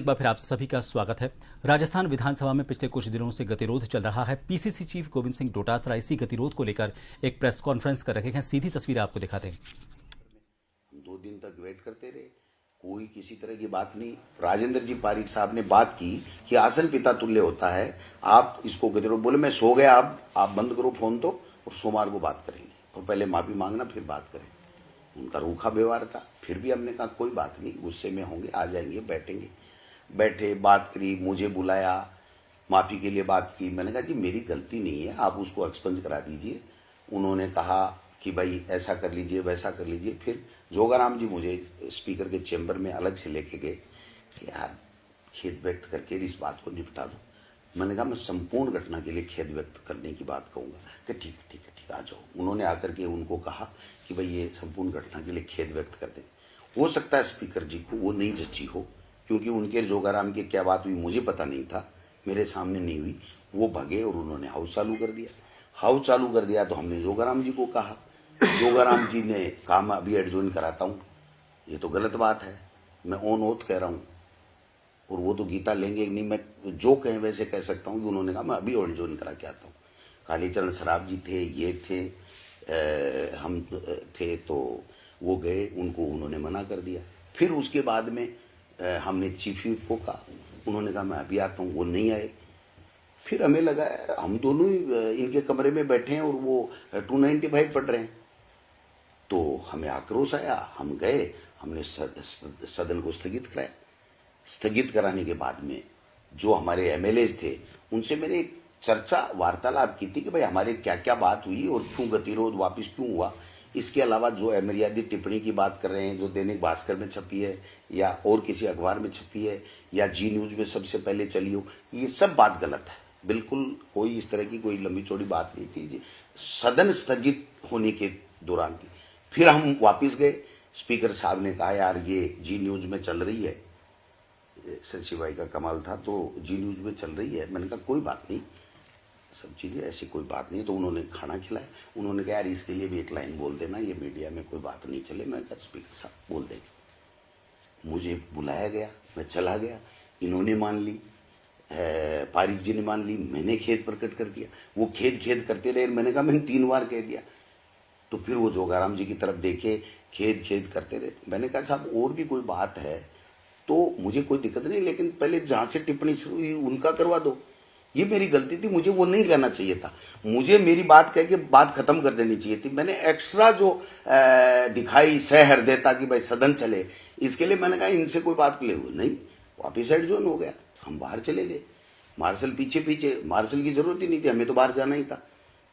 एक बार फिर आप सभी का स्वागत है। राजस्थान विधानसभा में पिछले कुछ दिनों से गतिरोध चल रहा है। पीसीसी चीफ गोविंद सिंह डोटासरा इसी गतिरोध को लेकर एक प्रेस कॉन्फ्रेंस कर रहे हैं। सीधी तस्वीर आपको दिखाते हैं। हम 2 दिन तक वेट करते रहे, कोई किसी तरह की बात नहीं। राजेंद्र जी पारीक साहब ने बात की कि आसन पिता तुल्य होता है, आप इसको गतिरोध बोले। मैं सो गया, आप बंद करो फोन तो, और सोमवार को बात करेंगे और पहले माफी मांगना फिर बात करें। उनका रूखा व्यवहार था। फिर भी हमने कहा कोई बात नहीं, गुस्से में होंगे, आ जाएंगे, बैठेंगे। बैठे, बात करी, मुझे बुलाया, माफी के लिए बात की। मैंने कहा जी मेरी गलती नहीं है, आप उसको एक्सपंज करा दीजिए। उन्होंने कहा कि भाई ऐसा कर लीजिए, वैसा कर लीजिए। फिर जोगाराम जी मुझे स्पीकर के चैम्बर में अलग से लेके गए कि यार खेद व्यक्त करके इस बात को निपटा दो। मैंने कहा मैं संपूर्ण घटना के लिए खेद व्यक्त करने की बात कहूँगा कि ठीक है ठीक है ठीक है, आ जाओ। उन्होंने आकर के उनको कहा कि भाई ये संपूर्ण घटना के लिए खेद व्यक्त कर दें। हो सकता है स्पीकर जी को वो नहीं जची हो, क्योंकि उनके जोगाराम की क्या बात हुई मुझे पता नहीं था, मेरे सामने नहीं हुई। वो भगे और उन्होंने हाउस चालू कर दिया। हाउस चालू कर दिया तो हमने जोगाराम जी को कहा। जोगाराम जी ने कहा मैं अभी एडजॉइन कराता हूँ। ये तो गलत बात है, मैं ऑन ओथ कह रहा हूँ, और वो तो गीता लेंगे नहीं। मैं जो कहें वैसे कह सकता हूँ कि उन्होंने कहा मैं अभी एडजॉइन करा के आता हूँ। कालीचरण सराफ जी थे, ये थे, हम थे, तो वो गए, उनको उन्होंने मना कर दिया। फिर उसके बाद में हमने चीफ व्हिप को कहा, उन्होंने कहा मैं अभी आता हूँ, वो नहीं आए। फिर हमें लगा हम दोनों ही इनके कमरे में बैठे हैं और वो 295 पढ़ रहे हैं। तो हमें आक्रोश आया, हम गए, हमने सदन को स्थगित कराया। स्थगित कराने के बाद में जो हमारे एमएलएज थे उनसे मैंने एक चर्चा वार्तालाप की थी कि भाई हमारे क्या क्या बात हुई और क्यों गतिरोध वापस क्यों हुआ। इसके अलावा जो अमर्यादित टिप्पणी की बात कर रहे हैं, जो दैनिक भास्कर में छपी है या और किसी अखबार में छपी है या जी न्यूज में सबसे पहले चली हो, ये सब बात गलत है। बिल्कुल कोई इस तरह की कोई लंबी चौड़ी बात नहीं थी। सदन स्थगित होने के दौरान थी। फिर हम वापिस गए, स्पीकर साहब ने कहा यार ये जी न्यूज में चल रही है, शशि भाई का कमाल था, तो जी न्यूज में चल रही है। मैंने कहा कोई बात नहीं, सब चीज़ें ऐसी कोई बात नहीं। तो उन्होंने खाना खिलाया, उन्होंने कहा यार इसके लिए भी एक लाइन बोल देना, ये मीडिया में कोई बात नहीं चले। मैंने कहा स्पीकर साहब बोल देंगे। मुझे बुलाया गया, मैं चला गया, इन्होंने मान ली, पारिक जी ने मान ली, मैंने खेद प्रकट कर दिया। वो खेद करते रहे, मैंने कहा मैंने 3 बार कह दिया। तो फिर वो जोगाराम जी की तरफ देखे, खेद करते रहे। मैंने कहा साहब और भी कोई बात है तो मुझे कोई दिक्कत नहीं, लेकिन पहले जहां से टिप्पणी शुरू हुई उनका करवा दो। ये मेरी गलती थी, मुझे वो नहीं कहना चाहिए था। मुझे मेरी बात कह के बात खत्म कर देनी चाहिए थी। मैंने एक्स्ट्रा जो दिखाई सहृदयता कि भाई सदन चले, इसके लिए मैंने कहा इनसे कोई बात के लिए हुई नहीं। वापिस एडजॉइन हो गया, हम बाहर चले गए। मार्शल पीछे, मार्शल की जरूरत ही नहीं थी, हमें तो बाहर जाना ही था।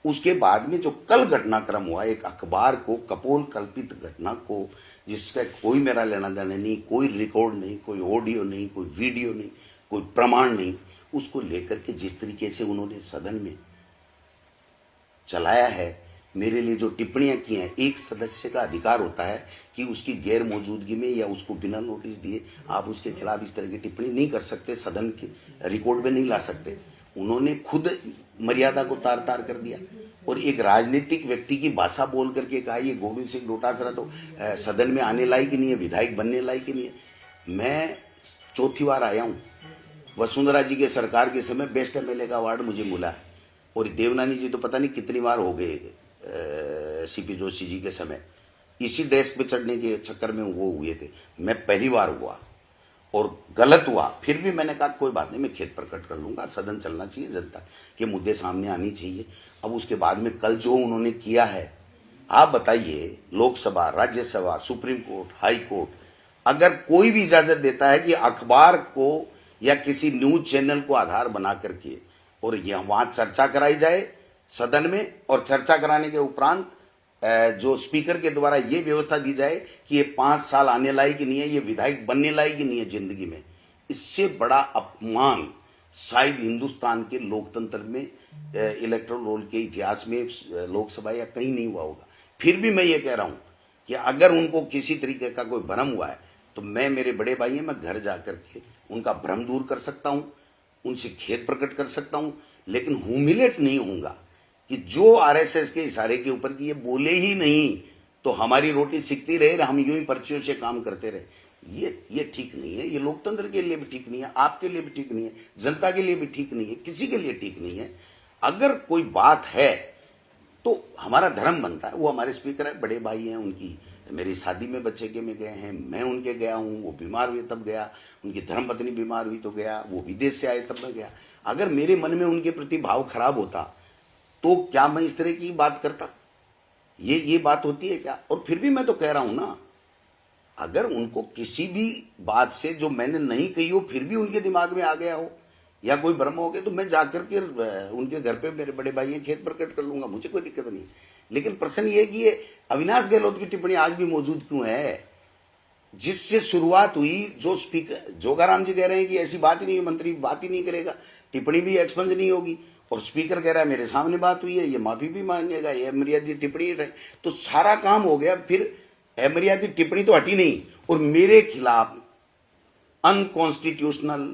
उसके बाद में जो कल घटनाक्रम हुआ, एक अखबार को कपोल कल्पित घटना को, जिसका कोई मेरा लेना देना नहीं, कोई रिकॉर्ड नहीं, कोई ऑडियो नहीं, कोई वीडियो नहीं, कोई प्रमाण नहीं, उसको लेकर के जिस तरीके से उन्होंने सदन में चलाया है, मेरे लिए जो टिप्पणियां की हैं, एक सदस्य का अधिकार होता है कि उसकी गैर मौजूदगी में या उसको बिना नोटिस दिए आप उसके खिलाफ इस तरह की टिप्पणी नहीं कर सकते, सदन के रिकॉर्ड में नहीं ला सकते। उन्होंने खुद मर्यादा को तार तार कर दिया और एक राजनीतिक व्यक्ति की भाषा बोल करके कहा ये गोविंद सिंह डोटासरा तो सदन में आने लायक ही नहीं है, विधायक बनने लायक ही नहीं है। मैं 4थी बार आया हूँ। वसुंधरा जी के सरकार के समय बेस्ट एमएलए का अवार्ड मुझे मिला है, और देवनानी जी तो पता नहीं कितनी बार हो गए सीपी जोशी जी के समय इसी डेस्क पे चढ़ने के चक्कर में वो हुए थे। मैं पहली बार हुआ और गलत हुआ, फिर भी मैंने कहा कोई बात नहीं, मैं खेद प्रकट कर लूंगा। सदन चलना चाहिए, जनता के मुद्दे सामने आनी चाहिए। अब उसके बाद में कल जो उन्होंने किया है, आप बताइए, Lok Sabha, Rajya Sabha, supreme court, high court अगर कोई भी इजाजत देता है कि अखबार को या किसी न्यूज चैनल को आधार बना करके और वहां चर्चा कराई जाए सदन में, और चर्चा कराने के उपरांत जो स्पीकर के द्वारा ये व्यवस्था दी जाए कि ये 5 साल आने लायक ही नहीं है, ये विधायक बनने लायक ही नहीं है जिंदगी में, इससे बड़ा अपमान शायद हिंदुस्तान के लोकतंत्र में इलेक्टोरल रोल के इतिहास में लोकसभा या कहीं नहीं हुआ होगा। फिर भी मैं ये कह रहा हूं कि अगर उनको किसी तरीके का कोई भ्रम हुआ है तो मैं, मेरे बड़े भाई हैं, मैं घर जाकर के उनका भ्रम दूर कर सकता हूं, उनसे खेद प्रकट कर सकता हूं, लेकिन ह्यूमिलेट नहीं होऊंगा कि जो आरएसएस के इशारे के ऊपर कि ये बोले ही नहीं तो हमारी रोटी सिकती रहे, हम यूं ही पर्चियों से काम करते रहे। ये ठीक नहीं है। ये लोकतंत्र के लिए भी ठीक नहीं है, आपके लिए भी ठीक नहीं है, जनता के लिए भी ठीक नहीं है, किसी के लिए ठीक नहीं है। अगर कोई बात है तो हमारा धर्म बनता है, वो हमारे स्पीकर है, बड़े भाई हैं, उनकी मेरी शादी में बच्चे के में गए हैं, मैं उनके गया हूं, वो बीमार हुए तब गया, उनकी धर्मपत्नी बीमार हुई तो गया, वो विदेश से आए तब मैं गया। अगर मेरे मन में उनके प्रति भाव खराब होता तो क्या मैं इस तरह की बात करता? ये बात होती है क्या? और फिर भी मैं तो कह रहा हूं ना, अगर उनको किसी भी बात से जो मैंने नहीं कही हो फिर भी उनके दिमाग में आ गया हो या कोई भ्रम हो गया, तो मैं जाकर के उनके घर पे, मेरे बड़े भाई हैं, खेत प्रकट कर लूंगा, मुझे कोई दिक्कत नहीं। लेकिन प्रश्न ये है कि ये अविनाश गहलोत की टिप्पणी आज भी मौजूद क्यों है? जिससे शुरुआत हुई, जो स्पीकर जोगाराम जी कह रहे हैं कि ऐसी बात ही नहीं, मंत्री बात ही नहीं करेगा, टिप्पणी भी एक्सपंज नहीं होगी, और स्पीकर कह रहा है मेरे सामने बात हुई है, ये माफी भी मांगेगा, ये अमर्यादित टिप्पणी है, तो सारा काम हो गया। फिर अमर्यादित टिप्पणी तो हटी नहीं, और मेरे खिलाफ अनकॉन्स्टिट्यूशनल,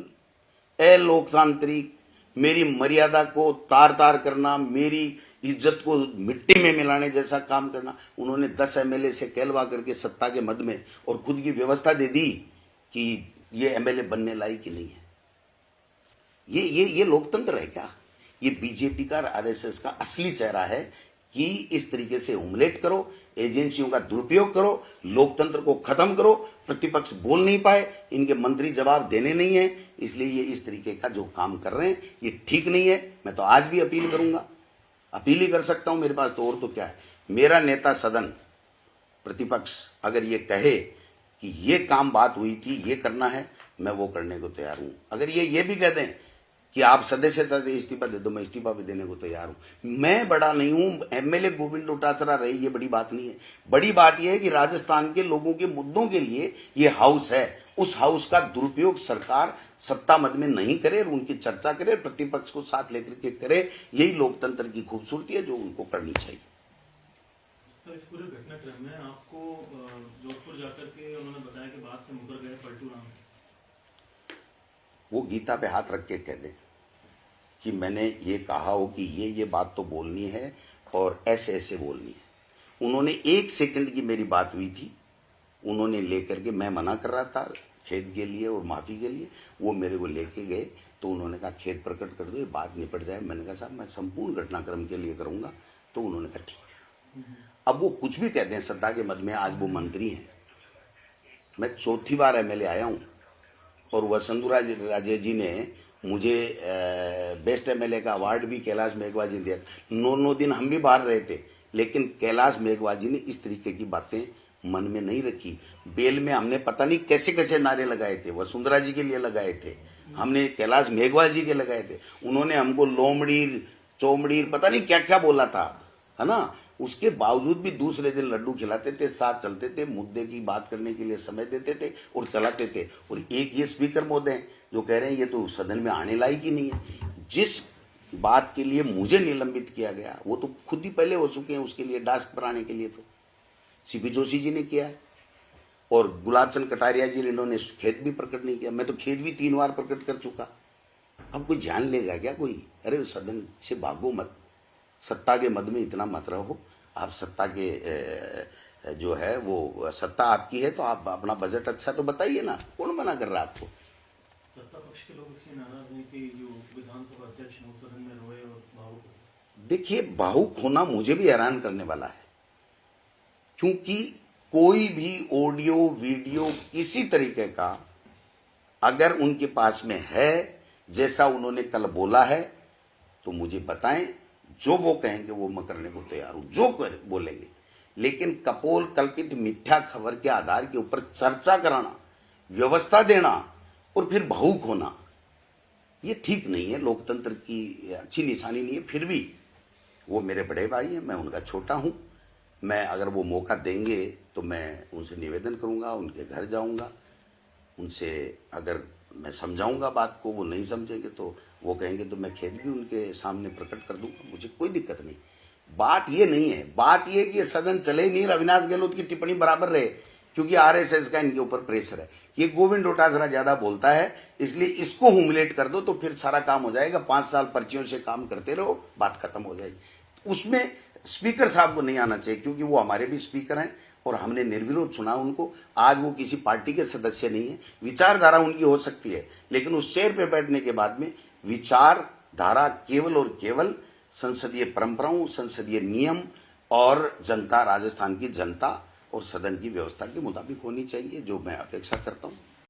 अलोकतांत्रिक, मेरी मर्यादा को तार तार करना, मेरी इज्जत को मिट्टी में मिलाने जैसा काम करना। उन्होंने 10 एमएलए से कहलवा करके सत्ता के मद में और खुद की व्यवस्था दे दी कि ये एमएलए बनने लायक ही नहीं है। ये लोकतंत्र है क्या? ये बीजेपी का, आरएसएस का असली चेहरा है कि इस तरीके से हुमलेट करो, एजेंसियों का दुरुपयोग करो, लोकतंत्र को खत्म करो, प्रतिपक्ष बोल नहीं पाए, इनके मंत्री जवाब देने नहीं है, इसलिए ये इस तरीके का जो काम कर रहे हैं ये ठीक नहीं है। मैं तो आज भी अपील करूंगा, अपील ही कर सकता हूं, मेरे पास तो और तो क्या है। मेरा नेता सदन, प्रतिपक्ष अगर ये कहे कि ये काम बात हुई थी, ये करना है, मैं वो करने को तैयार हूं। अगर ये भी कह दें कि आप सदस्यता से इस्तीफा दे दो, मैं इस्तीफा भी देने को तैयार हूं। मैं बड़ा नहीं हूं, एमएलए गोविंद डोटासरा रहे, ये बड़ी बात नहीं है। बड़ी बात यह है कि राजस्थान के लोगों के मुद्दों के लिए ये हाउस है, उस हाउस का दुरुपयोग सरकार सत्ता मद में नहीं करे और उनकी चर्चा करे, प्रतिपक्ष को साथ लेकर के करे। यही लोकतंत्र की खूबसूरती है जो उनको करनी चाहिए। तो इस पूरे घटनाक्रम में आपको जोधपुर जाकर के उन्होंने बताया कि बात से मुकर गए पलटू राम, वो गीता पे हाथ रख के कह दे कि मैंने ये कहा हो कि ये बात तो बोलनी है और ऐसे ऐसे बोलनी है। उन्होंने 1 सेकंड की मेरी बात हुई थी, उन्होंने लेकर के, मैं मना कर रहा था खेद के लिए और माफी के लिए, वो मेरे को लेके गए तो उन्होंने कहा खेद प्रकट कर दो, ये बात निपट जाए। मैंने कहा साहब मैं संपूर्ण घटनाक्रम के लिए करूंगा, तो उन्होंने कहा ठीक है। अब वो कुछ भी कहते हैं, सत्ता के मद में आज वो मंत्री हैं, मैं 4थी बार एमएलए आया हूं और वसुंधरा राजे जी ने मुझे बेस्ट एमएलए का अवार्ड भी कैलाश मेघवाल जी ने दिया। 9 दिन हम भी बाहर रहे थे, लेकिन कैलाश मेघवाल जी ने इस तरीके की बातें मन में नहीं रखी। बेल में हमने पता नहीं कैसे कैसे नारे लगाए थे, वसुंधरा जी के लिए लगाए थे, हमने कैलाश मेघवाल जी के लगाए थे, उन्होंने हमको लोमड़ीर चौमड़ीर पता नहीं क्या क्या बोला था, है ना। उसके बावजूद भी दूसरे दिन लड्डू खिलाते थे, साथ चलते थे, मुद्दे की बात करने के लिए समय देते थे और चलाते थे। और एक ये स्पीकर महोदय जो कह रहे हैं ये तो सदन में आने लायक ही नहीं है। जिस बात के लिए मुझे निलंबित किया गया वो तो खुद ही पहले हो चुके हैं, उसके लिए डास्क पर आने के लिए तो सीपी जोशी जी ने किया है और गुलाब चंद कटारिया जी ने, इन्होंने खेद भी प्रकट नहीं किया। मैं तो खेद भी 3 बार प्रकट कर चुका। अब कोई जान लेगा क्या कोई? अरे सदन से भागो मत, सत्ता के मद में इतना मत रहो। आप सत्ता के जो है वो सत्ता आपकी है तो आप अपना बजट अच्छा तो बताइए ना, कौन मना कर रहा है आपको? सत्ता पक्ष के लोग इसलिए नाराज हैं कि जो विधानसभा अध्यक्ष हैं सदन में रोए और भावुक हुए। देखिए, भावुक होना मुझे भी हैरान करने वाला है, क्योंकि कोई भी ऑडियो वीडियो किसी तरीके का अगर उनके पास में है, जैसा उन्होंने कल बोला है, तो मुझे बताएं। जो वो कहेंगे वो मैं करने को तैयार हूं, जो बोलेंगे। लेकिन कपोल कल्पित मिथ्या खबर के आधार के ऊपर चर्चा कराना, व्यवस्था देना और फिर भावुक होना, ये ठीक नहीं है, लोकतंत्र की अच्छी निशानी नहीं है। फिर भी वो मेरे बड़े भाई हैं, मैं उनका छोटा हूं। मैं अगर वो मौका देंगे तो मैं उनसे निवेदन करूंगा, उनके घर जाऊंगा, उनसे अगर मैं समझाऊंगा बात को, वो नहीं समझेंगे तो वो कहेंगे तो मैं खेद भी उनके सामने प्रकट कर दूंगा, मुझे कोई दिक्कत नहीं। बात ये नहीं है, बात ये कि ये सदन चले नहीं, अविनाश गहलोत की टिप्पणी बराबर रहे, क्योंकि आरएसएस का इनके ऊपर प्रेशर है। ये गोविंद डोटासरा ज्यादा बोलता है, इसलिए इसको हुमलेट कर दो तो फिर सारा काम हो जाएगा। 5 साल पर्चियों से काम करते रहो, बात खत्म हो जाएगी। उसमें स्पीकर साहब को नहीं आना चाहिए, क्योंकि वो हमारे भी स्पीकर हैं और हमने निर्विरोध चुना उनको। आज वो किसी पार्टी के सदस्य नहीं है, विचारधारा उनकी हो सकती है, लेकिन उस चेयर पे बैठने के बाद में विचारधारा केवल और केवल संसदीय परंपराओं, संसदीय नियम और जनता, राजस्थान की जनता और सदन की व्यवस्था के मुताबिक होनी चाहिए, जो मैं अपेक्षा करता हूं।